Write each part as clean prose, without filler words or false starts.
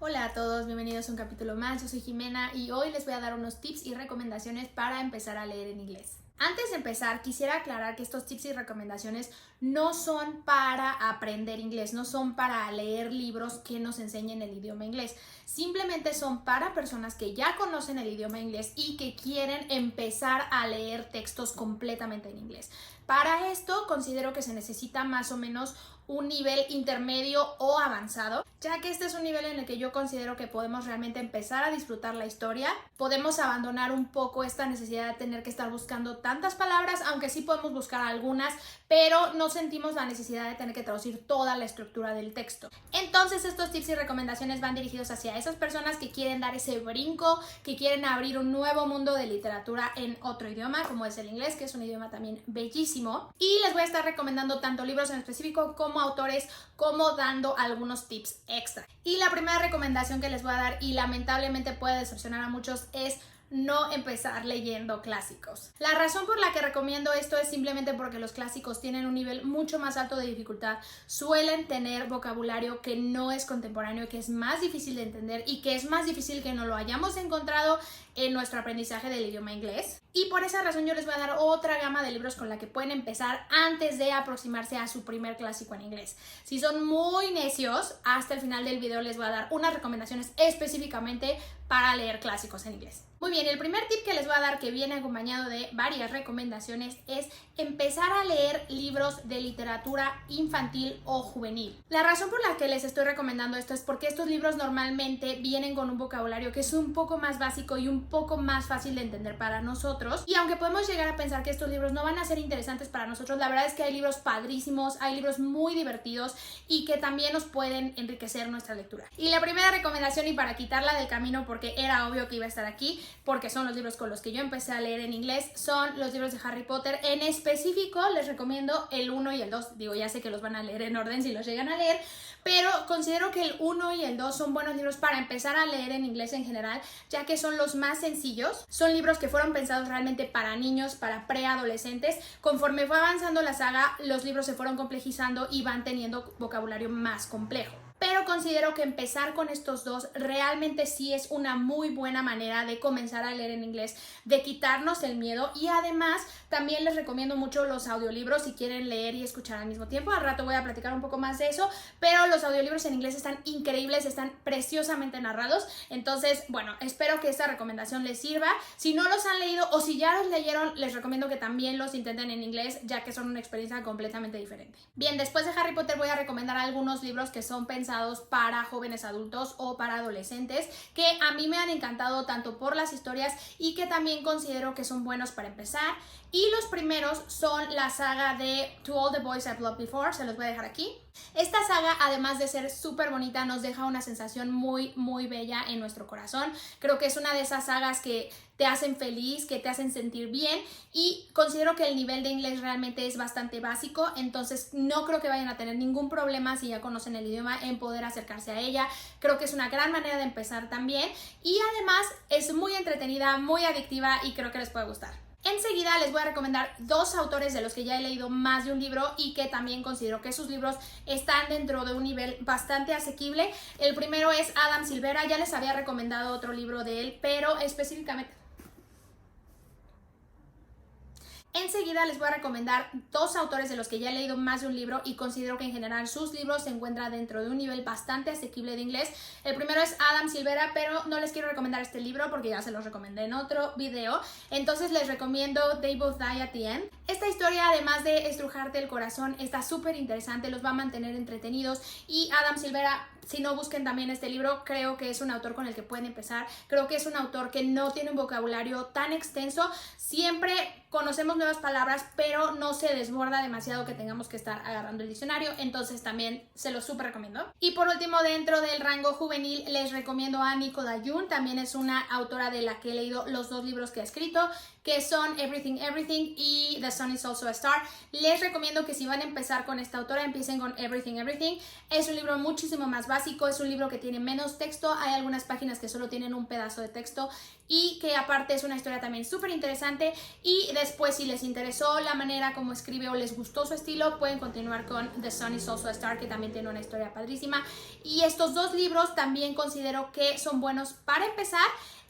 Hola a todos, bienvenidos a un capítulo más. Yo soy Jimena y hoy les voy a dar unos tips y recomendaciones para empezar a leer en inglés. Antes de empezar, quisiera aclarar que estos tips y recomendaciones no son para aprender inglés, no son para leer libros que nos enseñen el idioma inglés. Simplemente son para personas que ya conocen el idioma inglés y que quieren empezar a leer textos completamente en inglés. Para esto considero que se necesita más o menos un nivel intermedio o avanzado, ya que este es un nivel en el que yo considero que podemos realmente empezar a disfrutar la historia. Podemos abandonar un poco esta necesidad de tener que estar buscando tantas palabras, aunque sí podemos buscar algunas, pero no sentimos la necesidad de tener que traducir toda la estructura del texto. Entonces estos tips y recomendaciones van dirigidos hacia esas personas que quieren dar ese brinco, que quieren abrir un nuevo mundo de literatura en otro idioma, como es el inglés, que es un idioma también bellísimo. Y les voy a estar recomendando tanto libros en específico como autores, como dando algunos tips extra. Y la primera recomendación que les voy a dar, y lamentablemente puede decepcionar a muchos, es no empezar leyendo clásicos. La razón por la que recomiendo esto es simplemente porque los clásicos tienen un nivel mucho más alto de dificultad, suelen tener vocabulario que no es contemporáneo, que es más difícil de entender y que es más difícil que no lo hayamos encontrado en nuestro aprendizaje del idioma inglés. Y por esa razón yo les voy a dar otra gama de libros con la que pueden empezar antes de aproximarse a su primer clásico en inglés. Si son muy necios, hasta el final del video les voy a dar unas recomendaciones específicamente para leer clásicos en inglés. Muy bien, el primer tip que les voy a dar, que viene acompañado de varias recomendaciones, es empezar a leer libros de literatura infantil o juvenil. La razón por la que les estoy recomendando esto es porque estos libros normalmente vienen con un vocabulario que es un poco más básico y un poco más fácil de entender para nosotros. Y aunque podemos llegar a pensar que estos libros no van a ser interesantes para nosotros, la verdad es que hay libros padrísimos, hay libros muy divertidos y que también nos pueden enriquecer nuestra lectura. Y la primera recomendación, y para quitarla del camino porque era obvio que iba a estar aquí, porque son los libros con los que yo empecé a leer en inglés, son los libros de Harry Potter. En específico les recomiendo el 1 y el 2. Digo, ya sé que los van a leer en orden si los llegan a leer, pero considero que el 1 y el 2 son buenos libros para empezar a leer en inglés en general, ya que son los más sencillos. Son libros que fueron pensados realmente para niños, para preadolescentes. Conforme fue avanzando la saga, los libros se fueron complejizando y van teniendo vocabulario más complejo. Pero considero que empezar con estos dos realmente sí es una muy buena manera de comenzar a leer en inglés, de quitarnos el miedo. Y además también les recomiendo mucho los audiolibros si quieren leer y escuchar al mismo tiempo. Al rato voy a platicar un poco más de eso, pero los audiolibros en inglés están increíbles, están preciosamente narrados. Entonces, bueno, espero que esta recomendación les sirva. Si no los han leído o si ya los leyeron, les recomiendo que también los intenten en inglés, ya que son una experiencia completamente diferente. Bien, después de Harry Potter voy a recomendar algunos libros que son pensados para jóvenes adultos o para adolescentes, que a mí me han encantado tanto por las historias y que también considero que son buenos para empezar. Y los primeros son la saga de To All the Boys I've Loved Before, se los voy a dejar aquí. Esta saga, además de ser súper bonita, nos deja una sensación muy, muy bella en nuestro corazón. Creo que es una de esas sagas que te hacen feliz, que te hacen sentir bien, y considero que el nivel de inglés realmente es bastante básico, entonces no creo que vayan a tener ningún problema si ya conocen el idioma en poder acercarse a ella. Creo que es una gran manera de empezar también, y además es muy entretenida, muy adictiva y creo que les puede gustar. Enseguida les voy a recomendar dos autores de los que ya he leído más de un libro y que también considero que sus libros están dentro de un nivel bastante asequible. El primero es Adam Silvera. Ya les había recomendado otro libro de él, pero específicamente enseguida les voy a recomendar dos autores de los que ya he leído más de un libro y considero que en general sus libros se encuentran dentro de un nivel bastante asequible de inglés. El primero es Adam Silvera, pero no les quiero recomendar este libro porque ya se los recomendé en otro video. Entonces les recomiendo They Both Die at the End. Esta historia, además de estrujarte el corazón, está súper interesante, los va a mantener entretenidos. Y Adam Silvera, si no, busquen también este libro. Creo que es un autor con el que pueden empezar. Creo que es un autor que no tiene un vocabulario tan extenso. Siempre conocemos nuevas palabras, pero no se desborda demasiado que tengamos que estar agarrando el diccionario. Entonces también se lo súper recomiendo. Y por último, dentro del rango juvenil, les recomiendo a Nicola Yoon. También es una autora de la que he leído los dos libros que ha escrito, que son Everything Everything y The Sun is Also a Star. Les recomiendo que si van a empezar con esta autora, empiecen con Everything Everything. Es un libro muchísimo más básico, es un libro que tiene menos texto, hay algunas páginas que solo tienen un pedazo de texto y que aparte es una historia también súper interesante. Y después, si les interesó la manera como escribe o les gustó su estilo, pueden continuar con The Sun is Also a Star, que también tiene una historia padrísima. Y estos dos libros también considero que son buenos para empezar,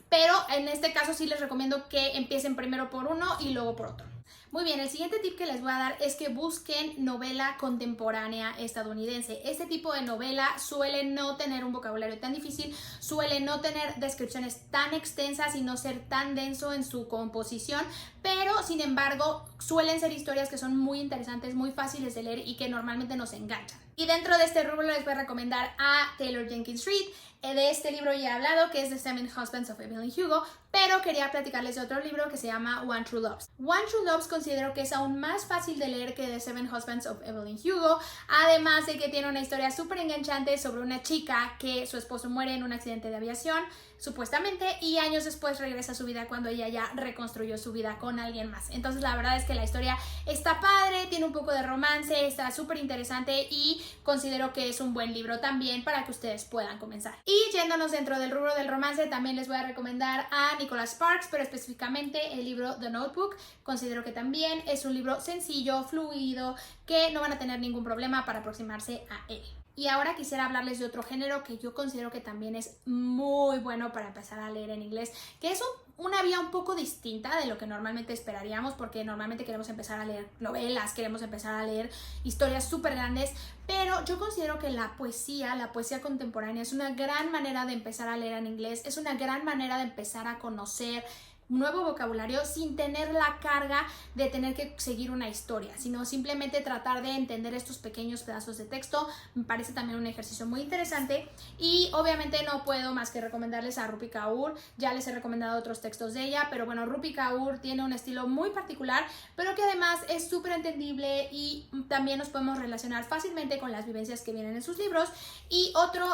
pero en este caso sí les recomiendo que empiecen primero por uno y luego por otro. Muy bien, el siguiente tip que les voy a dar es que busquen novela contemporánea estadounidense. Este tipo de novela suele no tener un vocabulario tan difícil, suele no tener descripciones tan extensas y no ser tan denso en su composición, pero sin embargo suelen ser historias que son muy interesantes, muy fáciles de leer y que normalmente nos enganchan. Y dentro de este rubro les voy a recomendar a Taylor Jenkins Reid. De este libro ya he hablado, que es The Seven Husbands of Evelyn Hugo, pero quería platicarles de otro libro que se llama One True Loves. One True Loves considero que es aún más fácil de leer que The Seven Husbands of Evelyn Hugo, además de que tiene una historia súper enganchante sobre una chica que su esposo muere en un accidente de aviación, supuestamente, y años después regresa a su vida cuando ella ya reconstruyó su vida con alguien más. Entonces la verdad es que la historia está padre, tiene un poco de romance, está súper interesante y considero que es un buen libro también para que ustedes puedan comenzar. Y yéndonos dentro del rubro del romance, también les voy a recomendar a Nicholas Sparks, pero específicamente el libro The Notebook. Considero que también es un libro sencillo, fluido, que no van a tener ningún problema para aproximarse a él. Y ahora quisiera hablarles de otro género que yo considero que también es muy bueno para empezar a leer en inglés, que es una vía un poco distinta de lo que normalmente esperaríamos, porque normalmente queremos empezar a leer novelas, queremos empezar a leer historias súper grandes, pero yo considero que la poesía contemporánea es una gran manera de empezar a leer en inglés, es una gran manera de empezar a conocer nuevo vocabulario sin tener la carga de tener que seguir una historia, sino simplemente tratar de entender estos pequeños pedazos de texto. Me parece también un ejercicio muy interesante y obviamente no puedo más que recomendarles a Rupi Kaur. Ya les he recomendado otros textos de ella, pero bueno, Rupi Kaur tiene un estilo muy particular, pero que además es súper entendible y también nos podemos relacionar fácilmente con las vivencias que vienen en sus libros. Y otro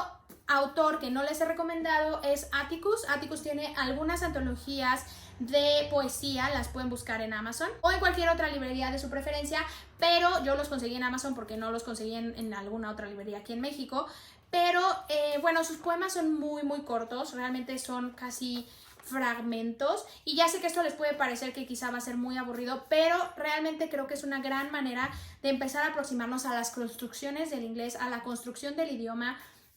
autor que no les he recomendado es Atticus. Atticus tiene algunas antologías de poesía, las pueden buscar en Amazon o en cualquier otra librería de su preferencia, pero yo los conseguí en Amazon porque no los conseguí en alguna otra librería aquí en México. Pero bueno, sus poemas son muy cortos, realmente son casi fragmentos, y ya sé que esto les puede parecer que quizá va a ser muy aburrido, pero realmente creo que es una gran manera de empezar a aproximarnos a las construcciones del inglés, a la construcción del idioma,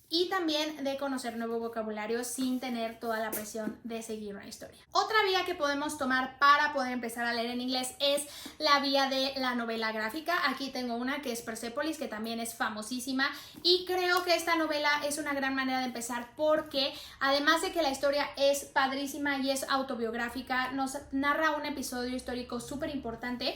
y también de conocer nuevo vocabulario sin tener toda la presión de seguir una historia. Otra vía que podemos tomar para poder empezar a leer en inglés es la vía de la novela gráfica. Aquí tengo una que es Persepolis, que también es famosísima, y creo que esta novela es una gran manera de empezar porque además de que la historia es padrísima y es autobiográfica, nos narra un episodio histórico súper importante.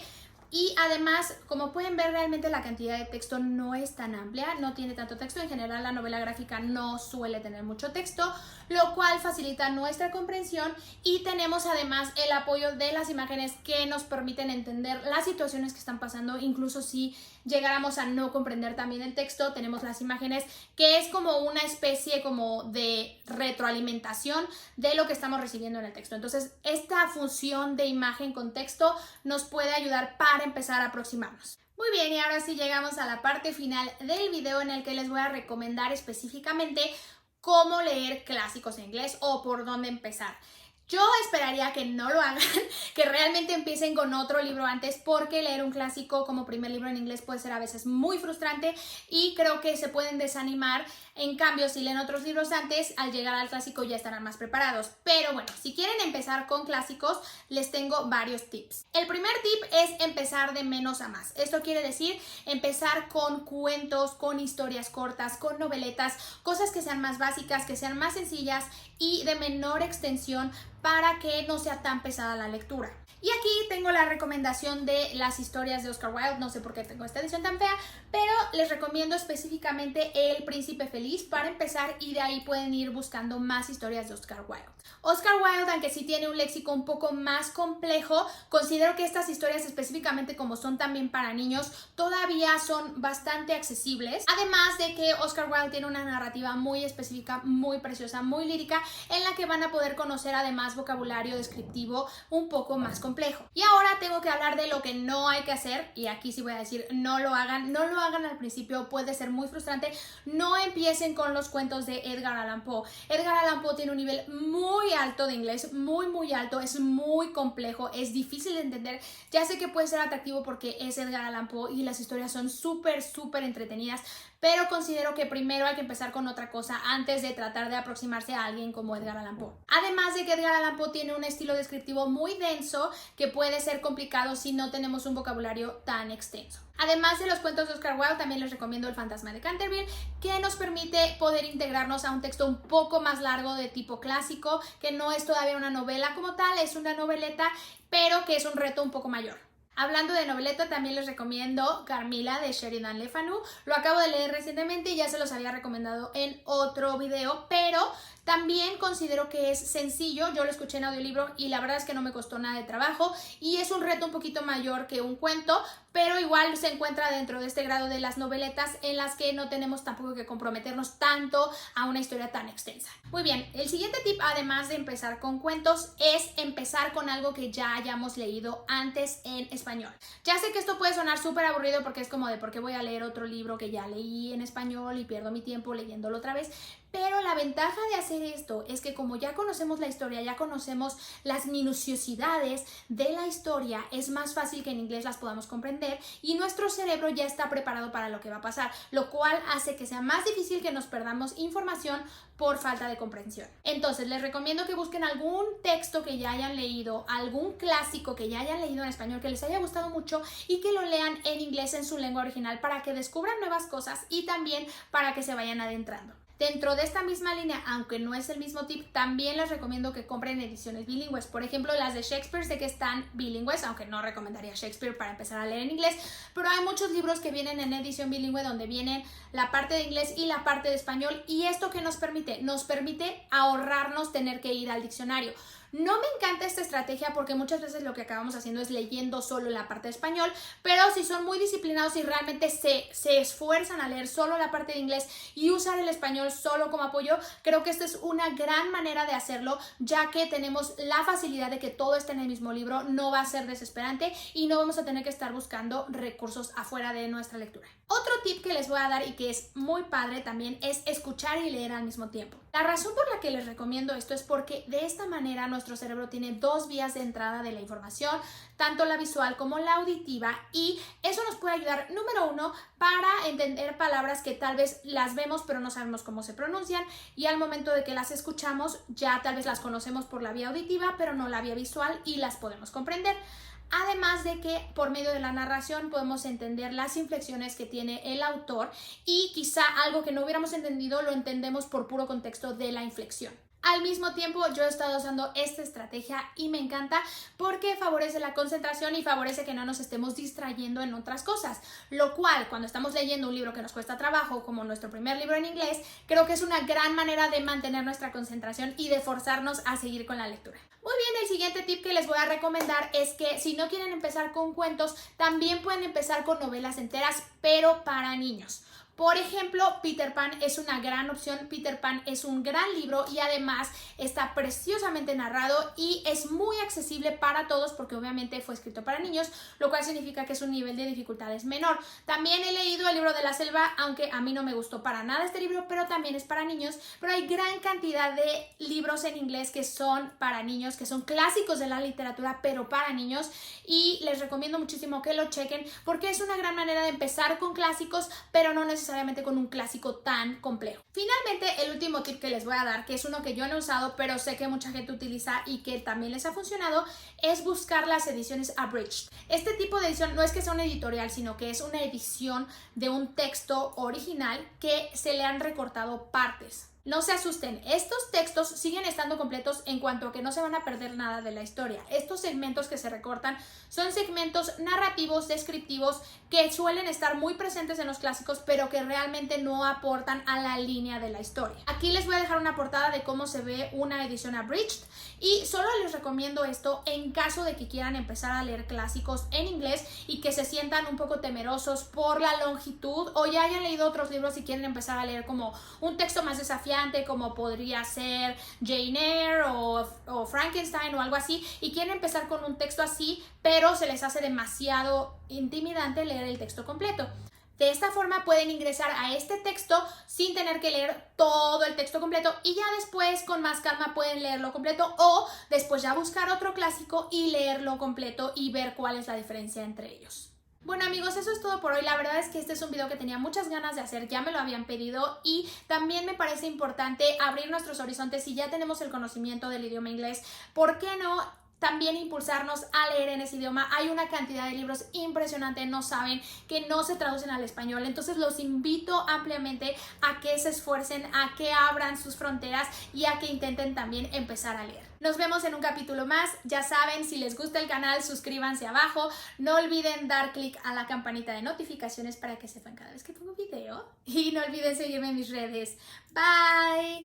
Y además, como pueden ver, realmente la cantidad de texto no es tan amplia, no tiene tanto texto. En general, la novela gráfica no suele tener mucho texto, lo cual facilita nuestra comprensión, y tenemos además el apoyo de las imágenes que nos permiten entender las situaciones que están pasando. Incluso si llegáramos a no comprender también el texto, tenemos las imágenes, que es como una especie como de retroalimentación de lo que estamos recibiendo en el texto. Entonces, esta función de imagen con texto nos puede ayudar para empezar a aproximarnos. Muy bien, y ahora sí llegamos a la parte final del video en el que les voy a recomendar específicamente cómo leer clásicos en inglés o por dónde empezar. Yo esperaría que no lo hagan, que realmente empiecen con otro libro antes, porque leer un clásico como primer libro en inglés puede ser a veces muy frustrante y creo que se pueden desanimar. En cambio, si leen otros libros antes, al llegar al clásico ya estarán más preparados. Pero bueno, si quieren empezar con clásicos, les tengo varios tips. El primer tip es empezar de menos a más. Esto quiere decir empezar con cuentos, con historias cortas, con noveletas, cosas que sean más básicas, que sean más sencillas y de menor extensión, para que no sea tan pesada la lectura. Y aquí tengo la recomendación de las historias de Oscar Wilde. No sé por qué tengo esta edición tan fea, pero les recomiendo específicamente El Príncipe Feliz para empezar, y de ahí pueden ir buscando más historias de Oscar Wilde. Oscar Wilde, aunque sí tiene un léxico un poco más complejo, considero que estas historias, específicamente como son también para niños, todavía son bastante accesibles. Además de que Oscar Wilde tiene una narrativa muy específica, muy preciosa, muy lírica, en la que van a poder conocer además más vocabulario descriptivo un poco más complejo. Y ahora tengo que hablar de lo que no hay que hacer, y aquí sí voy a decir no lo hagan al principio, puede ser muy frustrante. No empiecen con los cuentos de Edgar Allan Poe. Edgar Allan Poe tiene un nivel muy alto de inglés, muy alto, es muy complejo, es difícil de entender. Ya sé que puede ser atractivo porque es Edgar Allan Poe y las historias son súper entretenidas, pero considero que primero hay que empezar con otra cosa antes de tratar de aproximarse a alguien como Edgar Allan Poe. Además de que Edgar Allan Poe tiene un estilo descriptivo muy denso que puede ser complicado si no tenemos un vocabulario tan extenso. Además de los cuentos de Oscar Wilde, también les recomiendo El fantasma de Canterville, que nos permite poder integrarnos a un texto un poco más largo de tipo clásico, que no es todavía una novela como tal, es una noveleta, pero que es un reto un poco mayor. Hablando de noveleta, también les recomiendo Carmilla de Sheridan Le Fanu. Lo acabo de leer recientemente y ya se los había recomendado en otro video, pero también considero que es sencillo. Yo lo escuché en audiolibro y la verdad es que no me costó nada de trabajo y es un reto un poquito mayor que un cuento, pero igual se encuentra dentro de este grado de las noveletas en las que no tenemos tampoco que comprometernos tanto a una historia tan extensa. Muy bien, el siguiente tip, además de empezar con cuentos, es empezar con algo que ya hayamos leído antes en español. Ya sé que esto puede sonar súper aburrido porque es como de por qué voy a leer otro libro que ya leí en español y pierdo mi tiempo leyéndolo otra vez, pero la ventaja de hacer esto es que como ya conocemos la historia, ya conocemos las minuciosidades de la historia, es más fácil que en inglés las podamos comprender y nuestro cerebro ya está preparado para lo que va a pasar, lo cual hace que sea más difícil que nos perdamos información por falta de comprensión. Entonces les recomiendo que busquen algún texto que ya hayan leído, algún clásico que ya hayan leído en español que les haya gustado mucho y que lo lean en inglés en su lengua original para que descubran nuevas cosas y también para que se vayan adentrando. Dentro de esta misma línea, aunque no es el mismo tip, también les recomiendo que compren ediciones bilingües. Por ejemplo, las de Shakespeare sé que están bilingües, aunque no recomendaría Shakespeare para empezar a leer en inglés, pero hay muchos libros que vienen en edición bilingüe donde vienen la parte de inglés y la parte de español. ¿Y esto qué nos permite? Nos permite ahorrarnos tener que ir al diccionario. No me encanta esta estrategia porque muchas veces lo que acabamos haciendo es leyendo solo la parte de español, pero si son muy disciplinados y realmente se esfuerzan a leer solo la parte de inglés y usar el español solo como apoyo, creo que esta es una gran manera de hacerlo, ya que tenemos la facilidad de que todo esté en el mismo libro, no va a ser desesperante y no vamos a tener que estar buscando recursos afuera de nuestra lectura. Otro tip que les voy a dar y que es muy padre también es escuchar y leer al mismo tiempo. La razón por la que les recomiendo esto es porque de esta manera nuestro cerebro tiene dos vías de entrada de la información, tanto la visual como la auditiva, y eso nos puede ayudar, número uno, para entender palabras que tal vez las vemos pero no sabemos cómo se pronuncian y al momento de que las escuchamos ya tal vez las conocemos por la vía auditiva pero no la vía visual y las podemos comprender. Además de que por medio de la narración podemos entender las inflexiones que tiene el autor y quizá algo que no hubiéramos entendido lo entendemos por puro contexto de la inflexión. Al mismo tiempo, yo he estado usando esta estrategia y me encanta porque favorece la concentración y favorece que no nos estemos distrayendo en otras cosas, lo cual cuando estamos leyendo un libro que nos cuesta trabajo, como nuestro primer libro en inglés, creo que es una gran manera de mantener nuestra concentración y de forzarnos a seguir con la lectura. Muy bien, el siguiente tip que les voy a recomendar es que si no quieren empezar con cuentos, también pueden empezar con novelas enteras, pero para niños. Por ejemplo, Peter Pan es una gran opción. Peter Pan es un gran libro y además está preciosamente narrado y es muy accesible para todos porque obviamente fue escrito para niños, lo cual significa que su nivel de dificultad es menor. También he leído el libro de la selva, aunque a mí no me gustó para nada este libro, pero también es para niños. Pero hay gran cantidad de libros en inglés que son para niños, que son clásicos de la literatura, pero para niños, y les recomiendo muchísimo que lo chequen porque es una gran manera de empezar con clásicos, pero no necesariamente con un clásico tan complejo. Finalmente, el último tip que les voy a dar, que es uno que yo no he usado, pero sé que mucha gente utiliza y que también les ha funcionado, es buscar las ediciones abridged. Este tipo de edición no es que sea una editorial, sino que es una edición de un texto original que se le han recortado partes. No se asusten, estos textos siguen estando completos en cuanto a que no se van a perder nada de la historia. Estos segmentos que se recortan son segmentos narrativos, descriptivos, que suelen estar muy presentes en los clásicos, pero que realmente no aportan a la línea de la historia. Aquí les voy a dejar una portada de cómo se ve una edición abridged y solo les recomiendo esto en caso de que quieran empezar a leer clásicos en inglés y que se sientan un poco temerosos por la longitud o ya hayan leído otros libros y quieren empezar a leer como un texto más desafiante desafiante como podría ser Jane Eyre o Frankenstein o algo así, y quieren empezar con un texto así, pero se les hace demasiado intimidante leer el texto completo. De esta forma pueden ingresar a este texto sin tener que leer todo el texto completo y ya después con más calma pueden leerlo completo o después ya buscar otro clásico y leerlo completo y ver cuál es la diferencia entre ellos. Bueno amigos, eso es todo por hoy. La verdad es que este es un video que tenía muchas ganas de hacer, ya me lo habían pedido y también me parece importante abrir nuestros horizontes. Si ya tenemos el conocimiento del idioma inglés, ¿por qué no también impulsarnos a leer en ese idioma? Hay una cantidad de libros impresionante, no saben, que no se traducen al español. Entonces los invito ampliamente a que se esfuercen, a que abran sus fronteras y a que intenten también empezar a leer. Nos vemos en un capítulo más. Ya saben, si les gusta el canal, suscríbanse abajo. No olviden dar clic a la campanita de notificaciones para que sepan cada vez que pongo video. Y no olviden seguirme en mis redes. Bye.